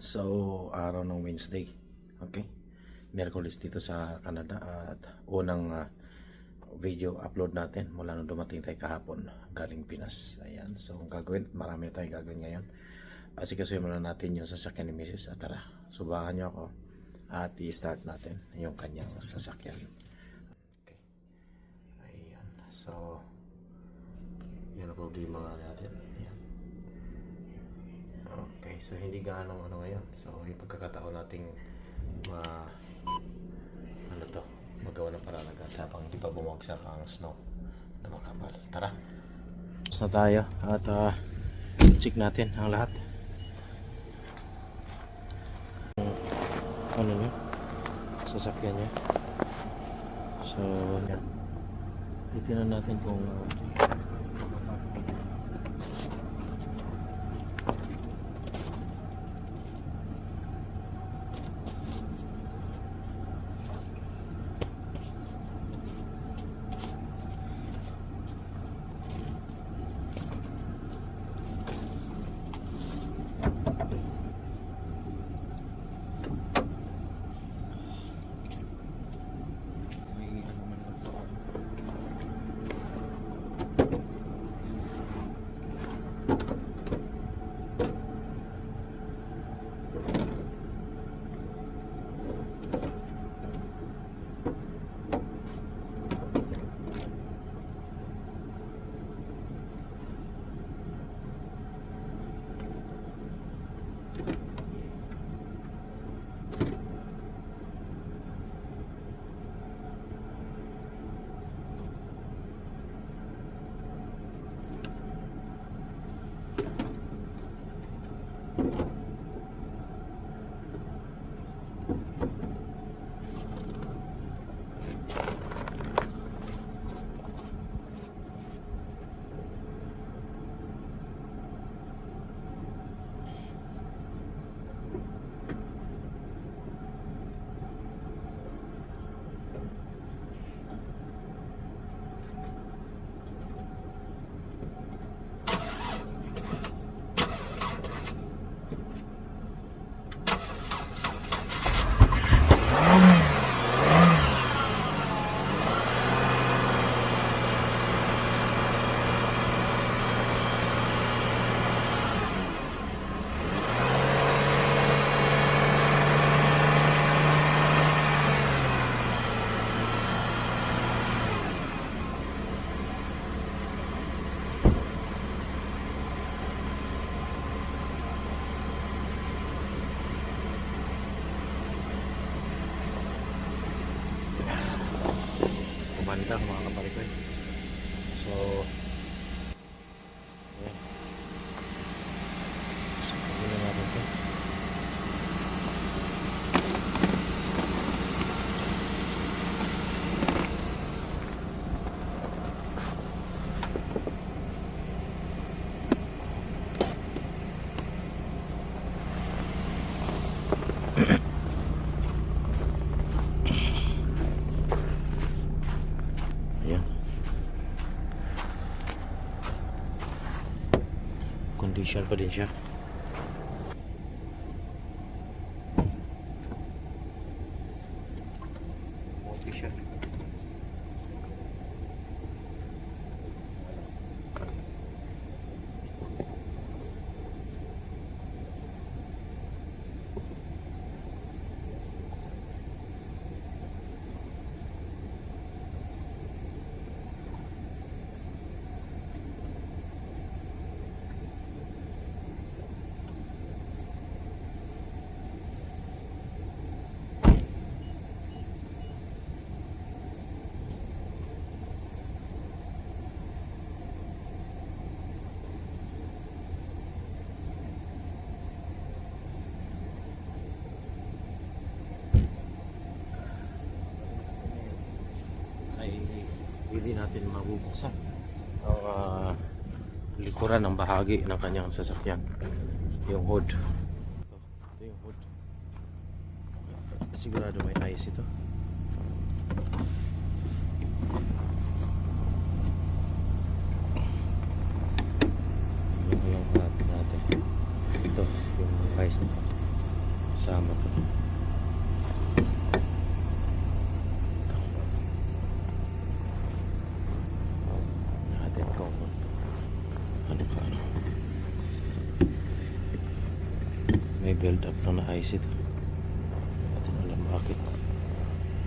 So, araw ng Wednesday. Okay? Miyerkules dito sa Canada at unang video upload natin mula nung dumating tayo kahapon galing Pinas. Ayan. So, ang gagawin, marami tayong gagawin ngayon. Asikasuhin muna natin yung sasakyan ni Mrs. At tara, subakan nyo ako at i-start natin yung kanyang sasakyan. Okay. Ayan. So, yan ang problema natin. Ayan. Okay, so hindi gaano ngayon. So, yung pagkakataon nating magawa ng paraan agad habang hindi pa bumagsak ang snow na makapal. Tara! Tapos na tayo at check natin ang lahat. Ano nyo? Sasakyan niya. So, yan. Titignan natin kung kumanda mga kaparikoy. So, ayan. Pagkakita natin ito. Condition pa din siya. Okay siya. Hindi natin mabubuksan ang likuran ng bahagi ng kanyang sasakyan, yung hood. Ito yung hood. Sigurado may ice ito. Yung hood natin. Ito yung ice nito. build up lang na ice ito. Hindi natin alam bakit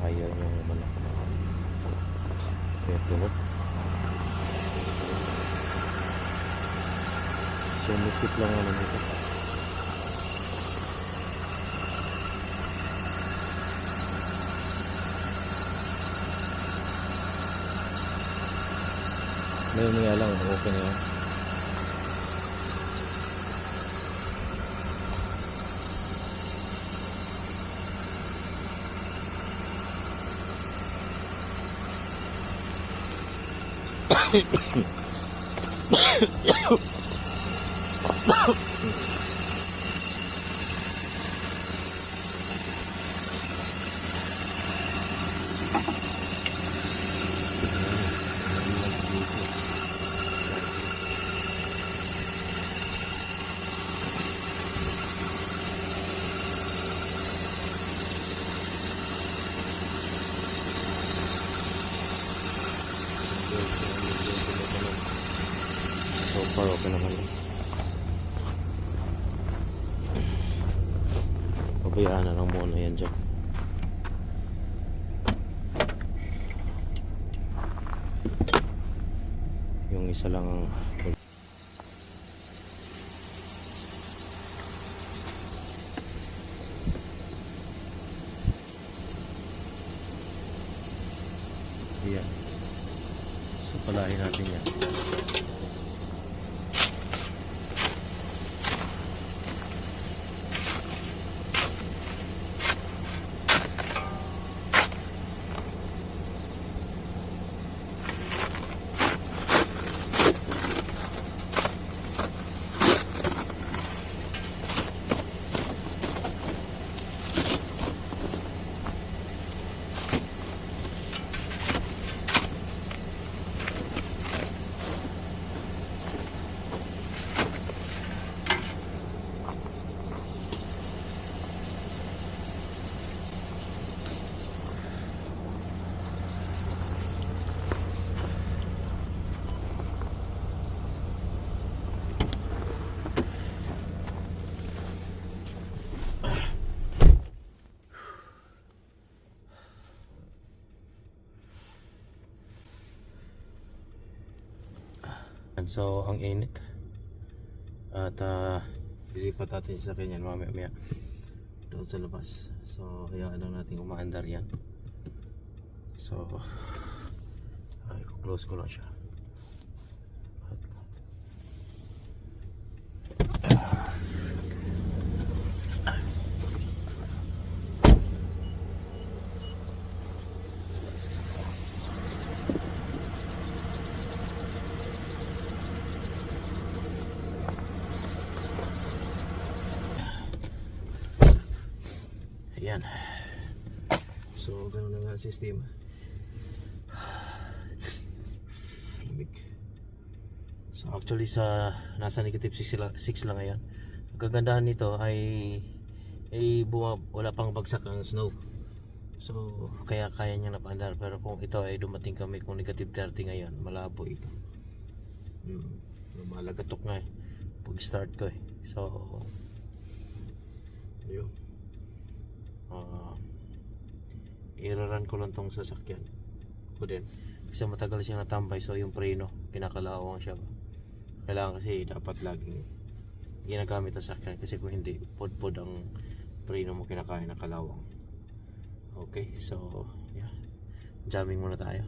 ayaw nyo naman ako kaya tunod. Sumipit lang naman ito. May niya lang, okay na yan. So far okay naman yun. Pabayaan na lang muna yan dyan. Yung isa lang ang yan. So palahin natin yan. So ang init at lilipat natin sa kanya mamaya doon sa labas. So hayaan lang natin umaandar yan. So close ko lang siya. Ayan. So gano'n na nga ang sistema. Lamig. So actually sa nasa negative 6 lang ngayon. Ang kagandahan nito ay wala pang bagsak ang snow. So kaya niya napaandar. Pero kung ito ay dumating kami kung negative 30 ngayon, malabo ito. Malagatok nga eh pag start ko eh. So yun. Iraran ko lang tong sasakyan ko din kasi matagal siyang natambay. So yung preno kinakalawang siya. Kailangan kasi dapat laging ginagamit ang sasakyan kasi kung hindi pod ang preno mo kinakain ng kalawang. Okay, so yeah, jamming muna tayo.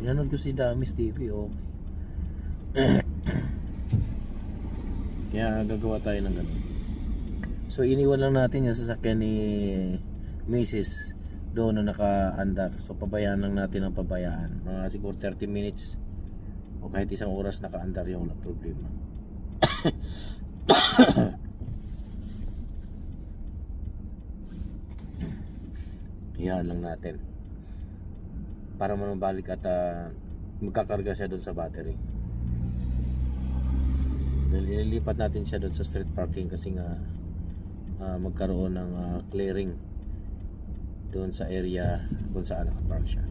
Pinanood ko si Damis TV, okay. Kaya gagawa tayo ng ganun. So iniwan lang natin yung sasakyan ni Mrs. doon na naka-andar. So pabayaan lang natin ang pabayaan. Mga siguro 30 minutes o kahit isang oras naka-andar yung walang problema. Iyan lang natin para manubalik at magkakarga siya doon sa battery. Nililipat natin siya doon sa street parking kasi nga magkaroon ng clearing doon sa area kung saan nakapark siya.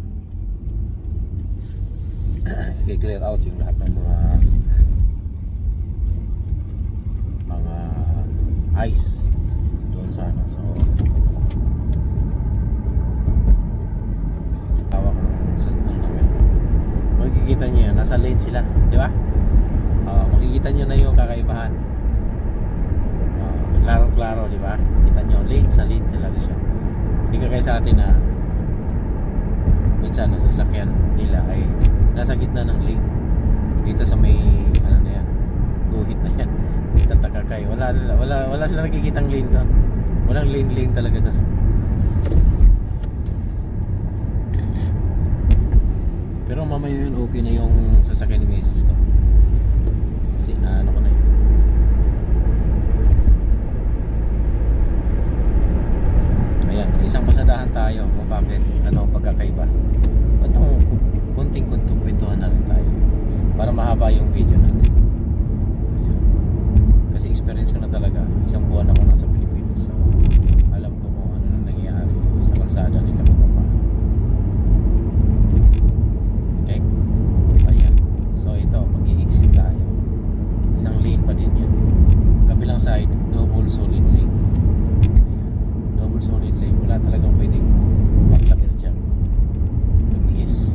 I-clear out yung lahat ng mga ice doon sa ano. So tawag ng sa ano namin. Makikita niyo yan, nasa lane sila, di ba? Makikita niyo na yung kakaibahan. Klaro-klaro, di ba? Kita niyo lane sa lane talaga siya. Hindi kagaya sa atin na minsan nasasakyan nila ay nasa gitna ng lane. Dito sa may ano na yan, guhit na yan. Tataka kayo. Wala sila nakikitang lane doon. Walang lane talaga doon. Pero mamaya yun okay na yung sasakyan ni Mrs. ko. Kasi na ano ko na yun. Ayan, isang pasadahan tayo kung bakit ano pagkakaiba. Itong kunting kwentuhan na rin tayo para mahaba yung video natin. Ayan. Kasi experience ko na talaga, isang buwan ako nasa Pilipinas, so alam ko kung ano na nangyayari sa kalsada nila kung paano. Okay? Ayan. So ito, mag-i-exit tayo. Isang lane pa din yun. Kabilang side, double solid lane. Ayan. Double solid lane. Wala talagang pwedeng magtabir dyan. Lumihis.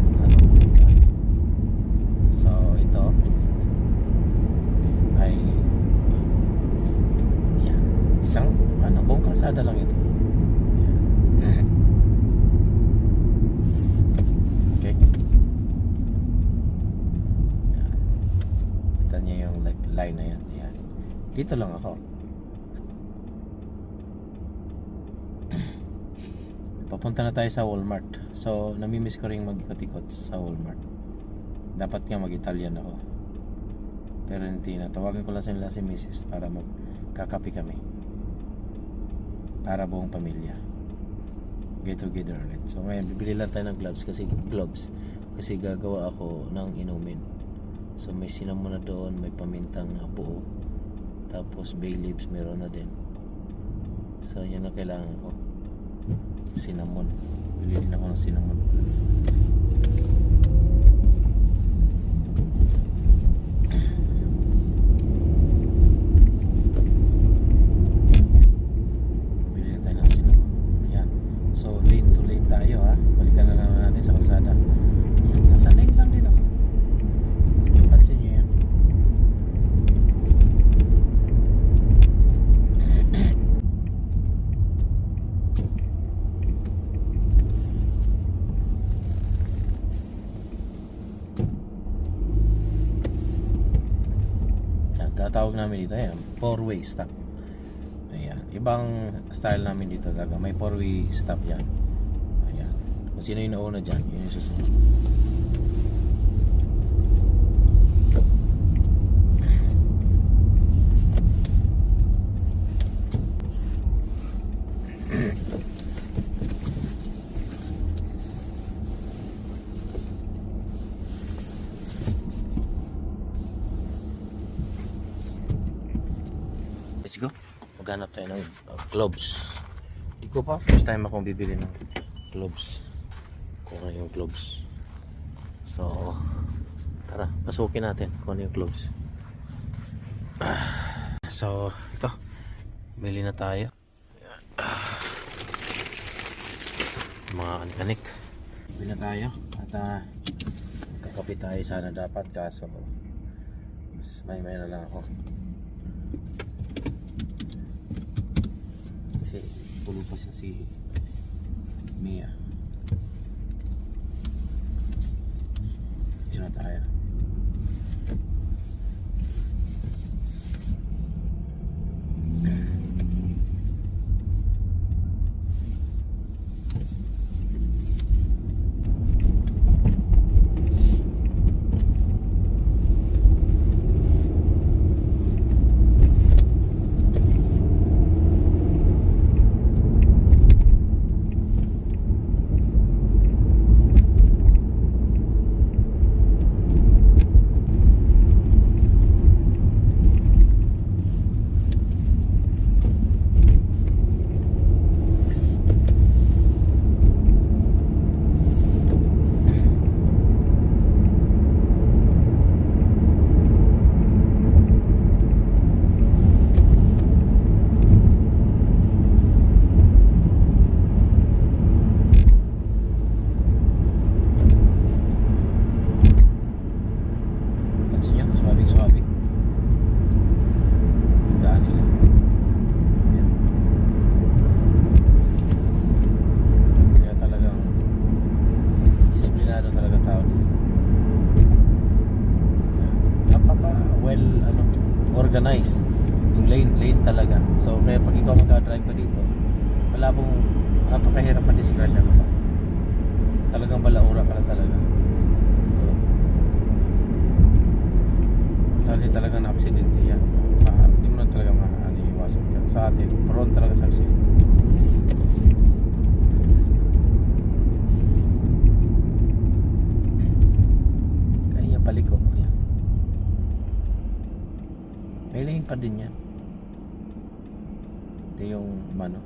So ito ay yan, isang buong kalsada lang ito. Yan. Okay. Yan. Kita niyo yung line na yan. Yan. Dito lang ako. Papunta na tayo sa Walmart. So namimiss ko rin mag-ikot-ikot sa Walmart. Dapat nga mag-Italian ako, pero hindi na. Tawagan ko lang sila si Mrs. para magkakape kami para buong pamilya get together ulit. So ngayon bibili lang tayo ng gloves kasi gagawa ako ng inumin. So may cinnamon na doon, may pamintang buo, tapos bay leaves meron na din. So yan ang kailangan ko, cinnamon. Bili din ako ng cinnamon. So lane to lane tayo ha. Balikan na naman natin sa kalsada. Yan. Nasa lane lang din ako. Pansin nyo yan. Yan, tatawag namin dito yan, 4-way stop. Ayan, ibang style namin dito talaga. May 4-way stop yan. Ayan, kung sino yung nauna dyan, yun yung susunod. Let's go. Maghanap tayo ng gloves. Hindi ko pa, first time akong bibili ng gloves. Kung ano yung gloves. So tara, pasukin natin kung ano yung gloves. So ito, bili na tayo. Mga kanik-kanik, bili na tayo. At kakapit tayo sana dapat, kaso may na lang ako. Kasi tulog pa siya si Mia. Dito na tayo. organize yung lane talaga. So kaya pag ikaw magka-drive pa dito, wala pong napakahirap madisgrasya ka pa. Talagang balaura ka na talaga. Ito. Sali talaga na aksidente yan. Hindi mo na talaga iwasan. Pero sa atin, prone talaga sa aksidente. Kaya paliko. Ayan. May lane pa din yan. Ito yung mano.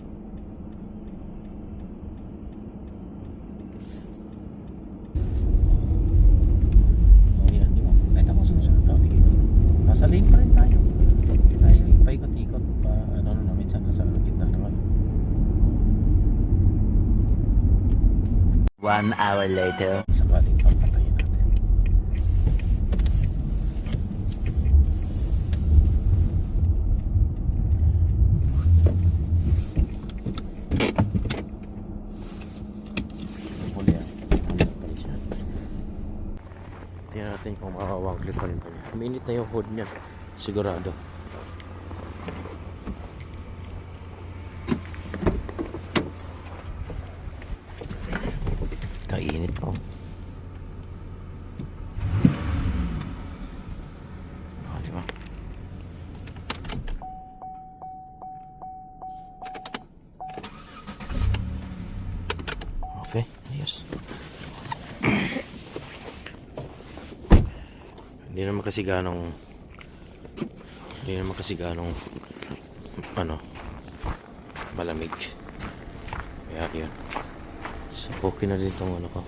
Nasa lane pa rin tayo. Hindi tayo paikot-ikot pa na minsan nasa gitna naman. 1 hour later. Sakaling papatayin natin. Huli yan. Tingnan natin kung makakawaglit pa rin pa niya. Minit na yung hood niya. Sigurado. Kainit po. Diba? Okay, ayos. Hindi naman kasi ganong malamig. Kaya yun. So okay na din itong ko.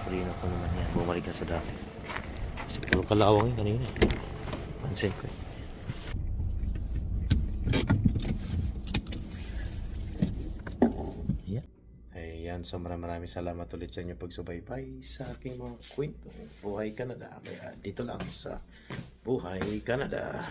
Free na ko naman yan. Bumalik na sa dati. Kasi puro kalawang yun kanina. Pansin ko eh. Ayan, so maraming salamat ulit sa inyo pagsubaybay sa aking mga kwento Buhay Canada. Kaya dito lang sa Buhay Canada.